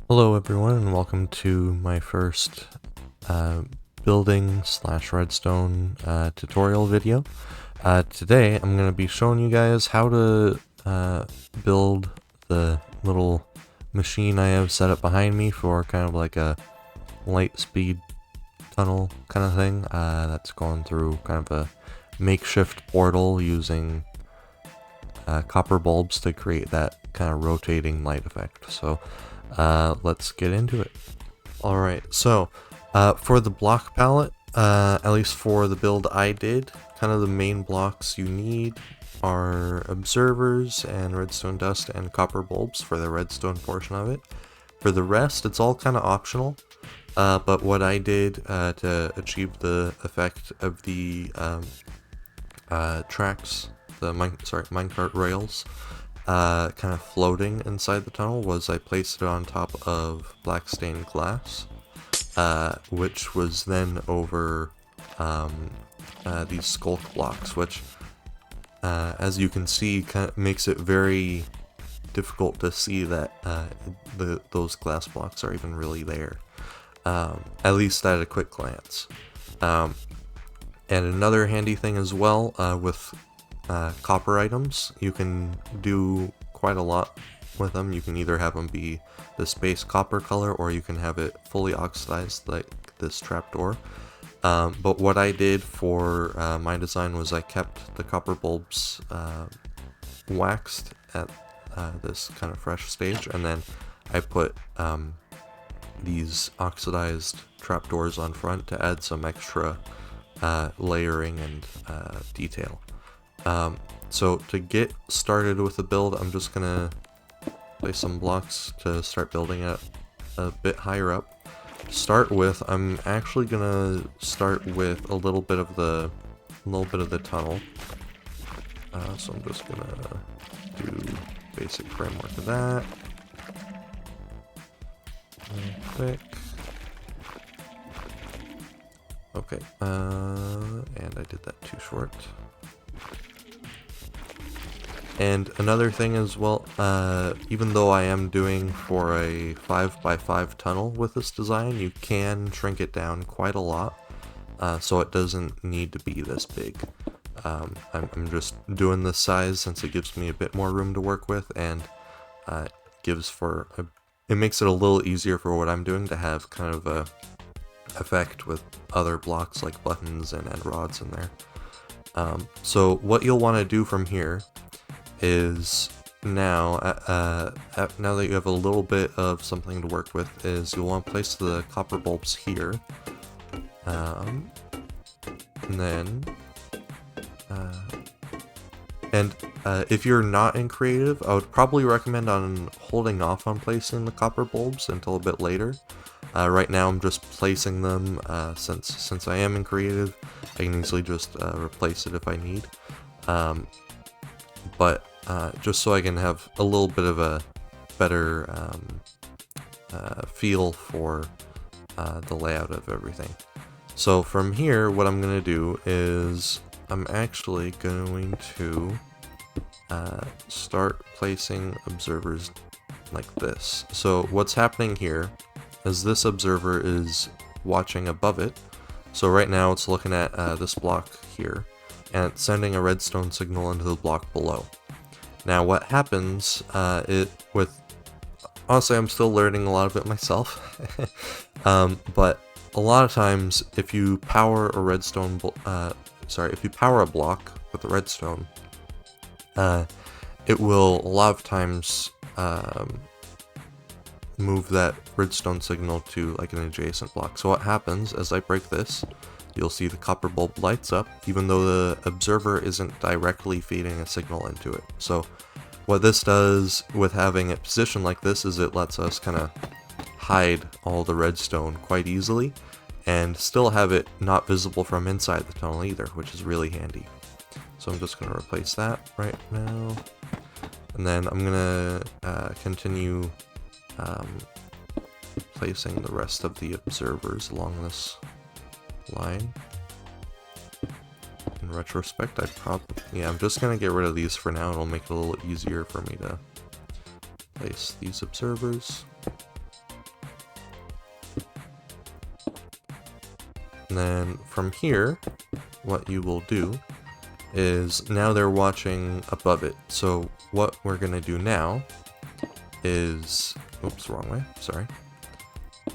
Hello everyone and welcome to my first building / redstone tutorial video. Today I'm going to be showing you guys how to build the little machine I have set up behind me for kind of like a Lightspeed tunnel kind of thing that's going through kind of a makeshift portal using copper bulbs to create that kind of rotating light effect. So let's get into it. Alright, so for the block palette, at least for the build I did, kind of the main blocks you need are observers and redstone dust and copper bulbs for the redstone portion of it. For the rest, it's all kind of optional, but what I did to achieve the effect of the tracks, the minecart rails, kind of floating inside the tunnel was I placed it on top of black stained glass, which was then over these sculk blocks, which as you can see kind of makes it very difficult to see that those glass blocks are even really there, at least at a quick glance. And another handy thing as well with copper items, you can do quite a lot with them. You can either have them be this base copper color, or you can have it fully oxidized like this trapdoor. But what I did for my design was I kept the copper bulbs waxed at this kind of fresh stage, and then I put these oxidized trapdoors on front to add some extra layering and detail. So to get started with the build, I'm just gonna place some blocks to start building it a bit higher up. To start with, I'm actually gonna start with a little bit of the tunnel. So I'm just gonna do basic framework of that. Real quick. Okay, and I did that too short. And another thing as well, even though I am doing for a 5x5 tunnel with this design, you can shrink it down quite a lot, so it doesn't need to be this big. I'm just doing this size since it gives me a bit more room to work with, and it makes it a little easier for what I'm doing to have kind of a effect with other blocks like buttons and end rods in there. So what you'll want to do from here is now that you have a little bit of something to work with, is you'll want to place the copper bulbs here, and then if you're not in creative, I would probably recommend on holding off on placing the copper bulbs until a bit later. Right now I'm just placing them since I am in creative. I can easily just replace it if I need. But just so I can have a little bit of a better feel for the layout of everything. So from here, what I'm going to do is I'm actually going to start placing observers like this. So what's happening here is this observer is watching above it. So right now it's looking at this block here, and it's sending a redstone signal into the block below. Now what happens, honestly I'm still learning a lot of it myself, but a lot of times if you power a redstone, if you power a block with a redstone, it will a lot of times move that redstone signal to like an adjacent block. So what happens as I break this, you'll see the copper bulb lights up even though the observer isn't directly feeding a signal into it. So what this does with having it positioned like this is it lets us kind of hide all the redstone quite easily and still have it not visible from inside the tunnel either, which is really handy. So I'm just going to replace that right now, and then I'm going to continue placing the rest of the observers along this line. In retrospect, I'm just gonna get rid of these for now. It'll make it a little easier for me to place these observers. And then from here, what you will do is now they're watching above it. So what we're gonna do now is, oops, wrong way, sorry.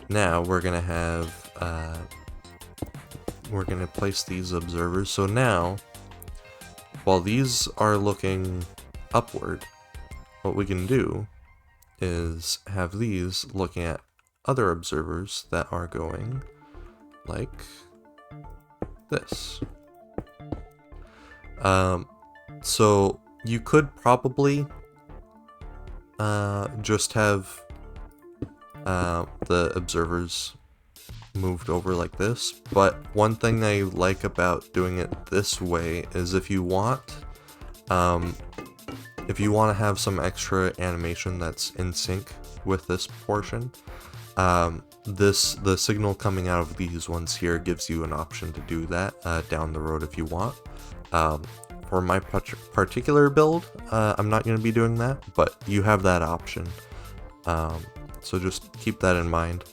Now we're gonna have, we're gonna place these observers. So now, while these are looking upward, what we can do is have these looking at other observers that are going like this. So you could probably just have the observers moved over like this, but one thing I like about doing it this way is if you want to have some extra animation that's in sync with this portion, the signal coming out of these ones here gives you an option to do that down the road if you want. For my particular build, I'm not going to be doing that, but you have that option. So just keep that in mind.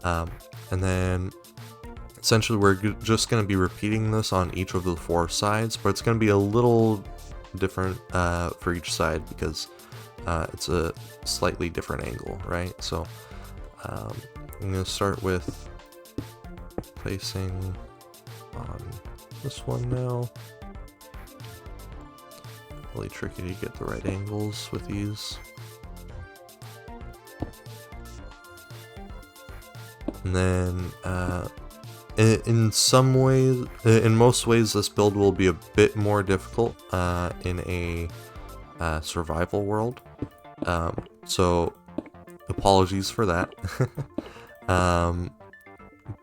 And then essentially we're just going to be repeating this on each of the 4 sides, but it's going to be a little different for each side because it's a slightly different angle, right? So I'm going to start with placing on this one now. Really tricky to get the right angles with these. And then in some ways, in most ways, this build will be a bit more difficult in a survival world. So apologies for that.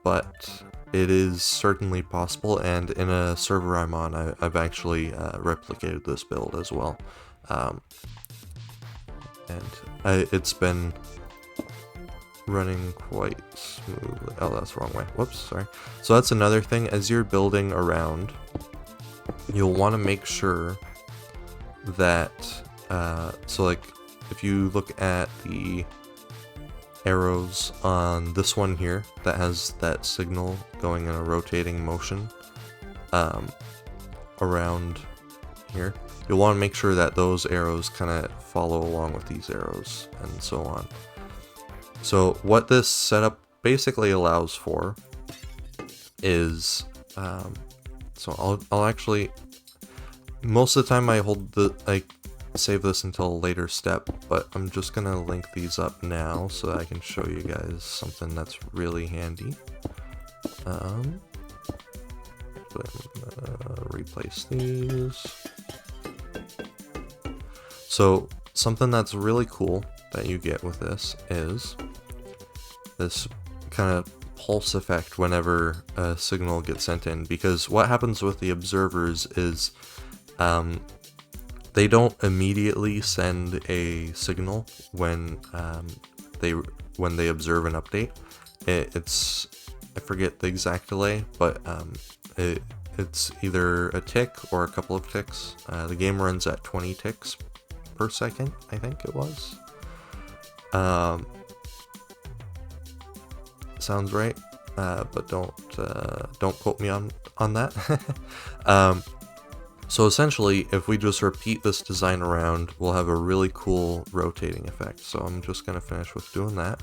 But it is certainly possible, and in a server I'm on, I've actually replicated this build as well. It's been running quite smoothly. Oh, that's the wrong way. Whoops, sorry. So that's another thing. As you're building around, you'll want to make sure that, so like, if you look at the arrows on this one here that has that signal going in a rotating motion around here, you'll want to make sure that those arrows kind of follow along with these arrows and so on. So what this setup basically allows for is, so I'll actually, most of the time I save this until a later step, but I'm just gonna link these up now so that I can show you guys something that's really handy. Replace these. So something that's really cool that you get with this is this kind of pulse effect whenever a signal gets sent in, because what happens with the observers is they don't immediately send a signal when they observe an update. It's, I forget the exact delay, but it's either a tick or a couple of ticks. The game runs at 20 ticks per second, I think it was. Sounds right, but don't quote me on that. So essentially, if we just repeat this design around, we'll have a really cool rotating effect. So I'm just going to finish with doing that.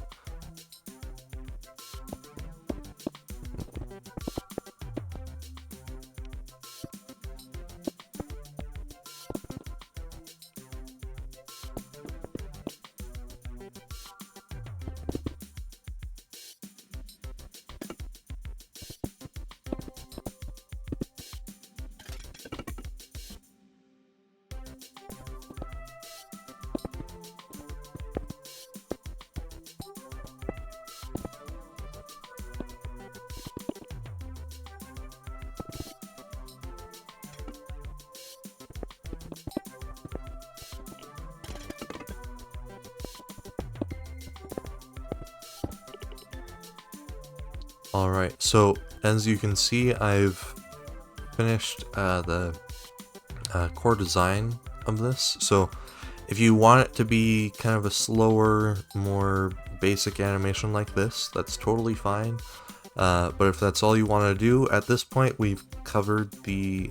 Alright, so as you can see, I've finished the core design of this. So if you want it to be kind of a slower, more basic animation like this, that's totally fine. But if that's all you want to do, at this point we've covered the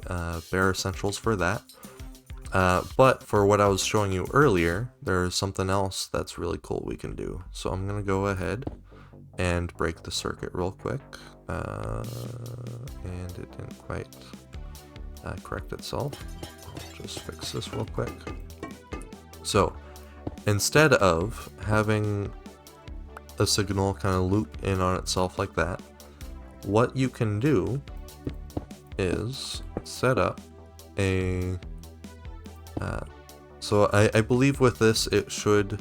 bare essentials for that. But for what I was showing you earlier, there's something else that's really cool we can do. So I'm going to go ahead and break the circuit real quick. And it didn't quite correct itself. I'll just fix this real quick. So instead of having a signal kind of loop in on itself like that, what you can do is set up a so I believe with this it should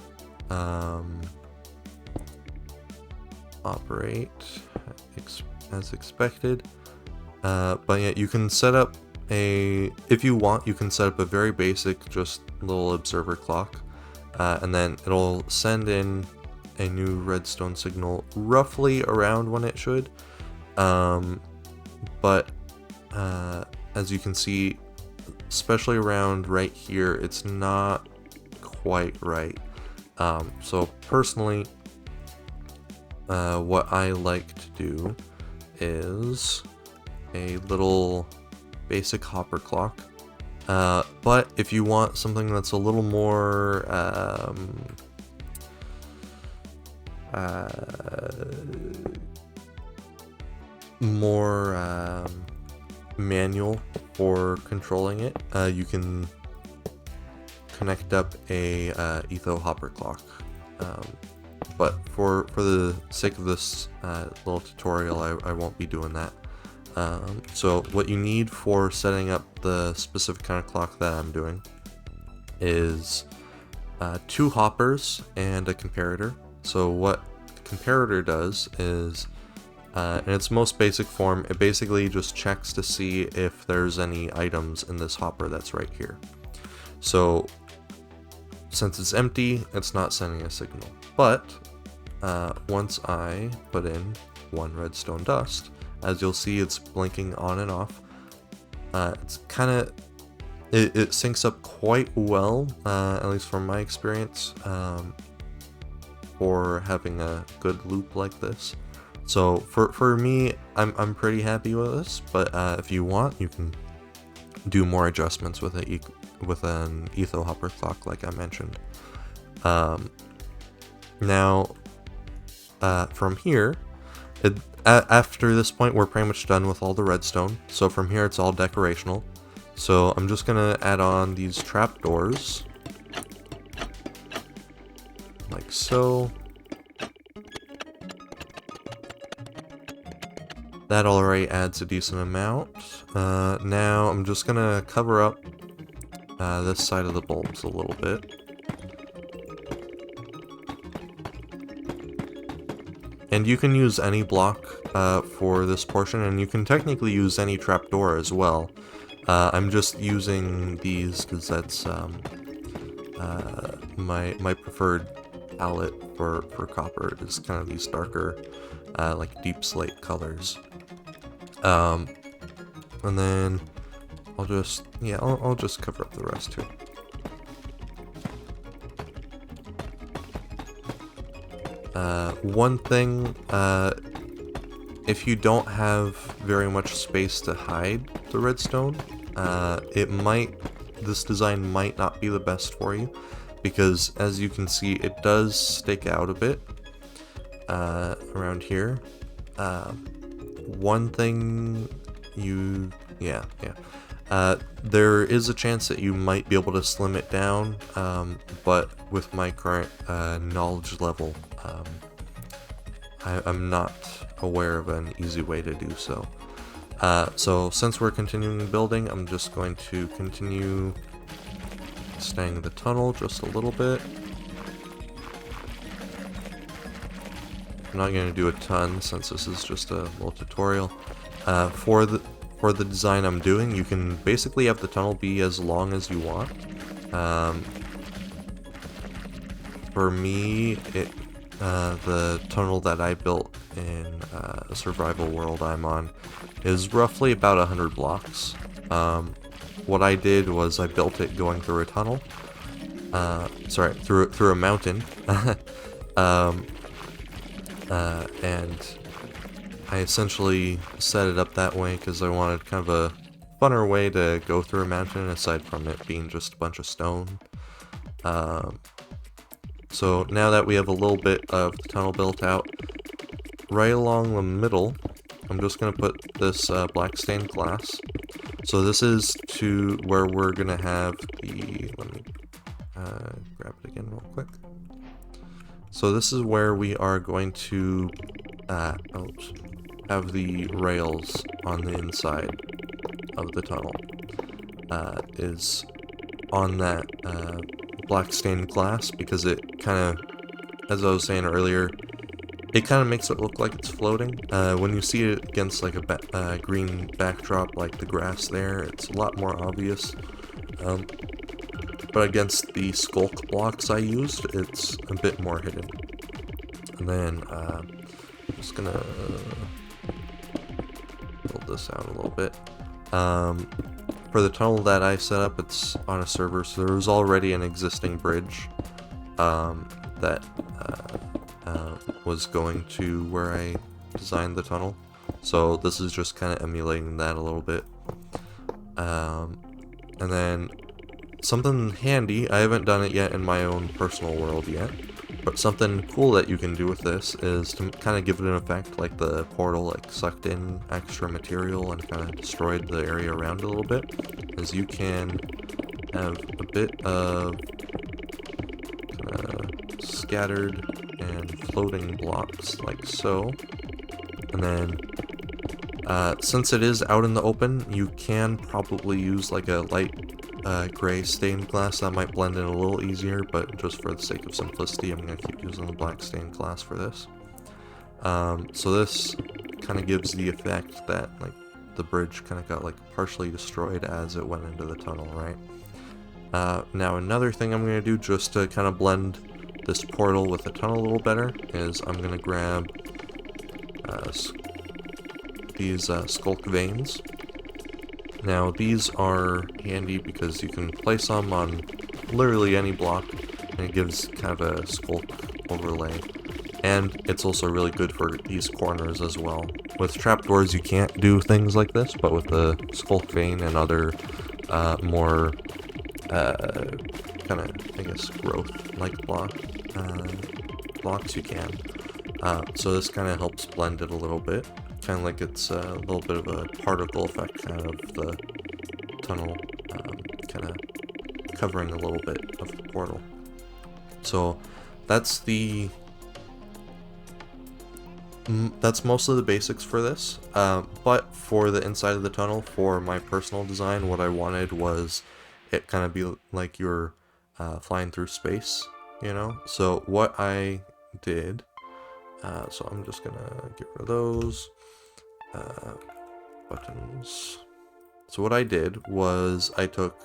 operate as expected, but yeah, you can set up if you want, you can set up a very basic just little observer clock, and then it'll send in a new redstone signal roughly around when it should, but as you can see, especially around right here, it's not quite right. So personally, what I like to do is a little basic hopper clock, but if you want something that's a little more manual for controlling it, you can connect up a etho hopper clock, but for the sake of this little tutorial, I won't be doing that. So what you need for setting up the specific kind of clock that I'm doing is 2 hoppers and a comparator. So what the comparator does is, in its most basic form, it basically just checks to see if there's any items in this hopper that's right here. So since it's empty, it's not sending a signal. But once I put in 1 redstone dust, as you'll see, it's blinking on and off. It's kind of, it syncs up quite well, at least from my experience, for having a good loop like this. So for me, I'm pretty happy with this, but if you want, you can do more adjustments with an etho hopper clock, like I mentioned. Now, from here, after this point, we're pretty much done with all the redstone. So from here, it's all decorational. So I'm just gonna add on these trapdoors, like so. That already adds a decent amount. Now I'm just gonna cover up this side of the bulbs a little bit. And you can use any block for this portion, and you can technically use any trapdoor as well. I'm just using these because that's my preferred palette for copper is kind of these darker, like deep slate colors. And then I'll just, yeah, I'll just cover up the rest too. One thing, if you don't have very much space to hide the redstone, this design might not be the best for you, because as you can see, it does stick out a bit around here. One thing there is a chance that you might be able to slim it down, but with my current knowledge level, I'm not aware of an easy way to do so. So since we're continuing building, I'm just going to continue extending the tunnel just a little bit. I'm not going to do a ton since this is just a little tutorial. For the design I'm doing, you can basically have the tunnel be as long as you want. For me, the tunnel that I built in a survival world I'm on is roughly about 100 blocks. What I did was I built it going through a tunnel. Through a mountain. And I essentially set it up that way because I wanted kind of a funner way to go through a mountain aside from it being just a bunch of stone. So now that we have a little bit of the tunnel built out, right along the middle, I'm just going to put this black stained glass. So this is to where we're going to have the, let me grab it again real quick. So this is where we are going to have the rails on the inside of the tunnel. Is on that black stained glass because it kind of, as I was saying earlier, it kind of makes it look like it's floating. When you see it against like a green backdrop like the grass there, it's a lot more obvious. But against the sculk blocks I used, it's a bit more hidden. And then I'm just gonna build this out a little bit. For the tunnel that I set up, it's on a server, so there was already an existing bridge that was going to where I designed the tunnel. So this is just kind of emulating that a little bit. And then something handy, I haven't done it yet in my own personal world yet, but something cool that you can do with this is to kind of give it an effect like the portal like sucked in extra material and kind of destroyed the area around it a little bit, is you can have a bit of scattered and floating blocks like so. And then since it is out in the open, you can probably use like a light gray stained glass that might blend in a little easier, but just for the sake of simplicity, I'm going to keep using the black stained glass for this. So this kind of gives the effect that like the bridge kind of got like partially destroyed as it went into the tunnel, right? Now another thing I'm going to do just to kind of blend this portal with the tunnel a little better is I'm going to grab these sculk veins. Now these are handy because you can place them on literally any block and it gives kind of a sculk overlay. And it's also really good for these corners as well. With trapdoors you can't do things like this, but with the sculk vein and other more kind of, I guess, growth-like blocks you can. So this kind of helps blend it a little bit. Kind of like it's a little bit of a particle effect kind of the tunnel, kind of covering a little bit of the portal. So that's most of the basics for this, but for the inside of the tunnel, for my personal design, what I wanted was it kind of be like you're flying through space, you know? So what I did, so I'm just gonna get rid of those buttons. So what I did was I took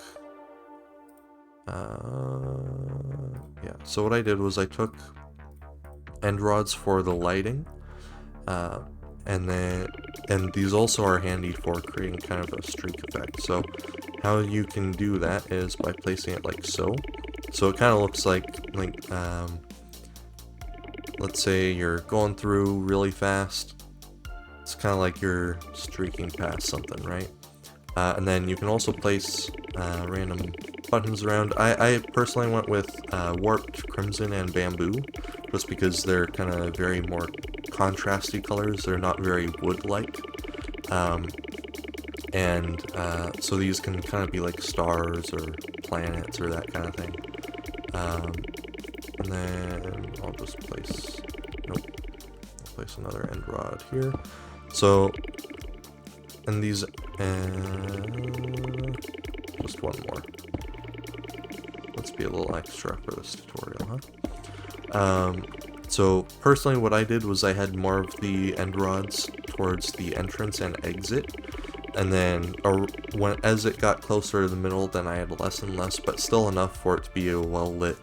end rods for the lighting, and these also are handy for creating kind of a streak effect. So how you can do that is by placing it like so. So it kind of looks like let's say you're going through really fast. It's kind of like you're streaking past something, right? And then you can also place random buttons around. I personally went with warped crimson and bamboo, just because they're kind of very more contrasty colors. They're not very wood-like. So these can kind of be like stars or planets or that kind of thing. And then I'll just place, place another end rod here. So, and these, just one more. Let's be a little extra for this tutorial, huh? So personally what I did was I had more of the end rods towards the entrance and exit, and then as it got closer to the middle, then I had less and less, but still enough for it to be a well-lit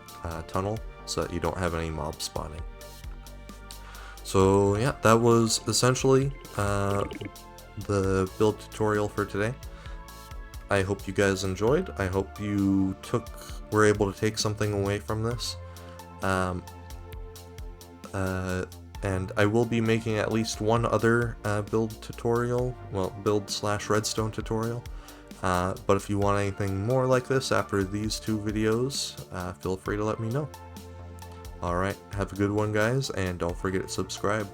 tunnel so that you don't have any mob spawning. So yeah, that was essentially the build tutorial for today. I hope you guys enjoyed. I hope you were able to take something away from this. And I will be making at least one other build tutorial, well, build/redstone tutorial. But if you want anything more like this after these 2 videos, feel free to let me know. Alright, have a good one guys, and don't forget to subscribe.